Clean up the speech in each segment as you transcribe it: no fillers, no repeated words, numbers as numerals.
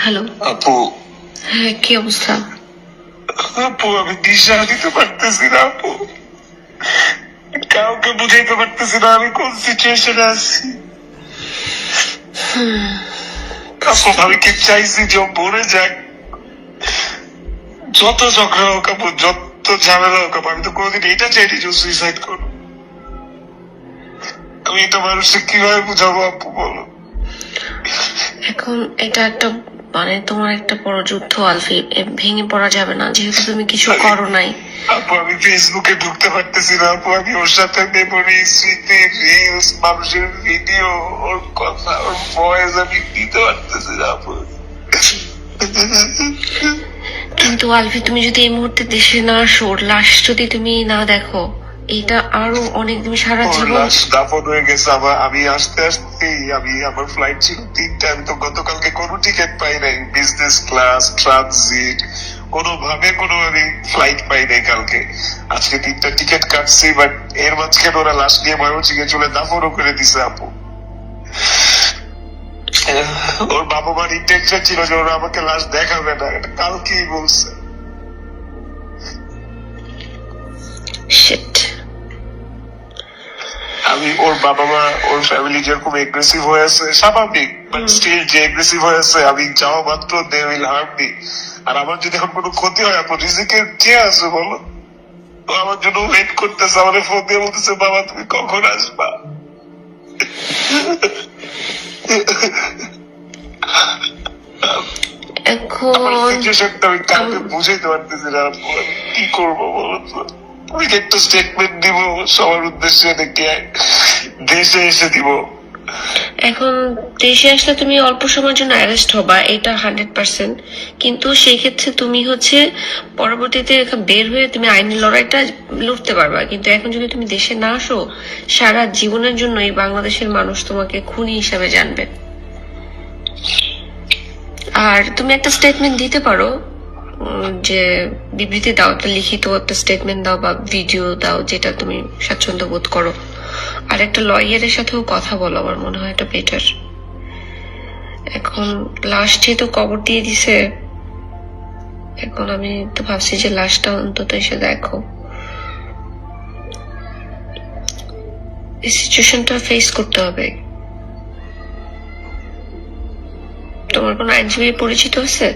Hello আপু। হ্যাঁ, কি অবস্থা? আপু আমি দিশা দিতে পারতেছি না আপু, কাউকে বুঝাইতে পারতেছি না আমি কোন সিচুয়েশনে আছি। আপু আমি কি চাইছি যে ও মরে যাক, যত ঝগড়া হোক আপু, যত ঝামেলা হোক আপু, আমি তো কোনোদিন এটা চাইনি যে সুইসাইড করো। আমি এটা মানুষকে কিভাবে বুঝাবো আপু বলো? এখন এটা একটা তোমার একটা বড় যুদ্ধ আলফি, ভেঙে পড়া যাবে না যেহেতু তুমি কিছু করো নাই। আপু আমি ফেসবুকে ঢুকতে পারতেছি না আপু, আমি ওর সাথে মেমোরি, স্মৃতি, রিলস, মানুষের ভিডিও, ওর কথা, ওর ভয়েস আমি দিতে পারতেছি না আপু। কিন্তু আলফি, তুমি যদি এই মুহূর্তে দেশে না আসো, ওর লাশ যদি তুমি না দেখো, এটা আরো অনেক, তুমি সারা জীবন। লাশ দাফন হয়ে গেছে আমার, আমি আসতে আসতেই আমার ফ্লাইট ছিল 3টা, আমি তো গতকালকে কোনো টিকিট পাই নাই, বিজনেস ক্লাস, ট্রানজিট, কোনোভাবে কোনো আমি ফ্লাইট পাই নাই কালকে। আজকে 3টা টিকিট কাটছি, বাট এর মাঝখানে ওরা লাশ নিয়ে ময়মনসিংহে চলে দাফনও করে দিছে আপু। ওর বাবা মার ইন্টেনশন ছিল যে ওরা আমাকে লাশ দেখাবে না, এটা কালকেই বলছে। শিট। আমি ওর বাবা মা, ওর ফ্যামিলি যেরকম এগ্রেসিভ হয়ে আছে স্বাভাবিক, বাট স্টিল যে এগ্রেসিভ হয়ে আছে, আমি যাওয়া মাত্র দে উইল হার্ম মি। আর আমার যদি এখন কোনো ক্ষতি হয় আপু, রিজিকের কে আছে বলো? তো আমার জন্য ওয়েট করতেছে, আমাদের ফোন দিয়ে বলতেছে বাবা তুমি কখন আসবা। আমার এখন সিচুয়েশনটা আমি কাউকে বুঝাইতে পারতেছি না আপু, আমি কি করবো বলো তো? আমি কি একটা স্টেটমেন্ট দিব সবার উদ্দেশ্যে, নাকি দেশে এসে দিব? এখন দেশে আসলে তুমি অল্প সময়ের জন্য অ্যারেস্ট হবা, এটা 100%। কিন্তু সেই ক্ষেত্রে তুমি পরবর্তীতে বের হয়ে তুমি আইনি লড়াইটা লড়তে পারবা। কিন্তু এখন যদি তুমি দেশে না আসো, সারা জীবনের জন্য এই বাংলাদেশের মানুষ তোমাকে খুনি হিসাবে জানবে। আর তুমি একটা স্টেটমেন্ট দিতে পারো, যে বিবৃতি দাও, একটা লিখিত একটা স্টেটমেন্ট দাও বা ভিডিও দাও, যেটা তুমি স্বাচ্ছন্দ্য বোধ করো। আর একটা লয়ারের সাথেও কথা বলো, আমার মনে হয় এটা বেটার। এখন লাস্ট যেহেতু কবর দিয়ে দিছে, এখন আমি তো ভাবছি যে লাশটা অন্তত এসে দেখো। এই সিচুয়েশনটা ফেস করতে হবে। তোমার কোনো আইনজীবী পরিচিত আছে?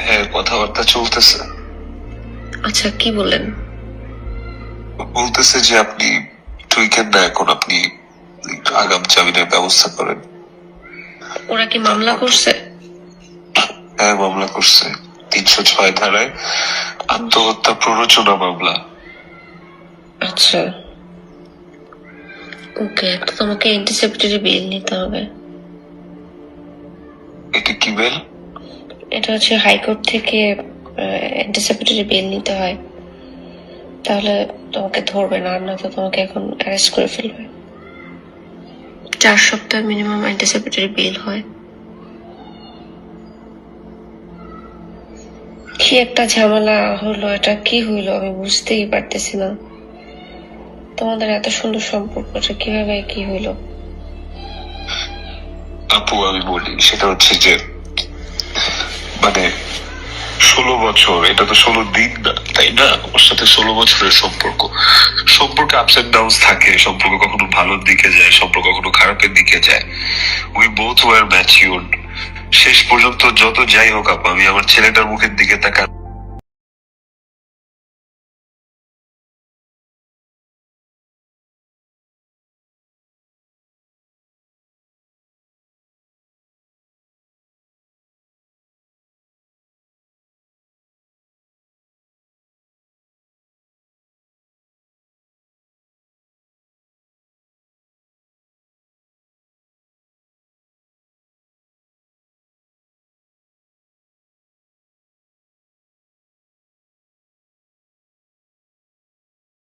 হ্যাঁ, কথাবার্তা চলতেছে। আচ্ছা, কি বললেন? বলতেছে যে আপনি টুইকেন না, এখন আপনি আগাম জামিনের ব্যবস্থা করেন। ওরা কি মামলা করছে? হ্যাঁ, মামলা করছে 306 ধারায়, আত্মহত্যা প্ররোচনা মামলা। আচ্ছা, ওকে। তো তোমাকে অ্যান্টিসিপেটরি বেল নিতে হবে। এটা কি বেল? এটা হাইকোর্ট থেকে অ্যান্টিসিপেটরি বেল নিতে হয়, তাহলে তোমাকে ধরবে না, আর না তো তোমাকে এখন অ্যারেস্ট করে ফেলবে। 4 সপ্তাহ মিনিমাম অ্যান্টিসিপেটরি বেল হয়। কি একটা ঝামেলা হলো, এটা কি হইলো আমি বুঝতেই পারতেছি না। তোমাদের এত সুন্দর সম্পর্কটা কিভাবে কি হইলো? আপু আমি বলি, সেটা হচ্ছে যে মানে 16 বছর, এটা তো 16 দিন না, তাই না? ওর সাথে 16 বছরের সম্পর্ক। সম্পর্কে আপস এন্ড ডাউনস থাকে, সম্পর্ক কখনো ভালোর দিকে যায়, সম্পর্ক কখনো খারাপের দিকে যায়। We both war matured. শেষ পর্যন্ত যত যাই হোক আপু, আমি আমার ছেলেটার মুখের দিকে তাকা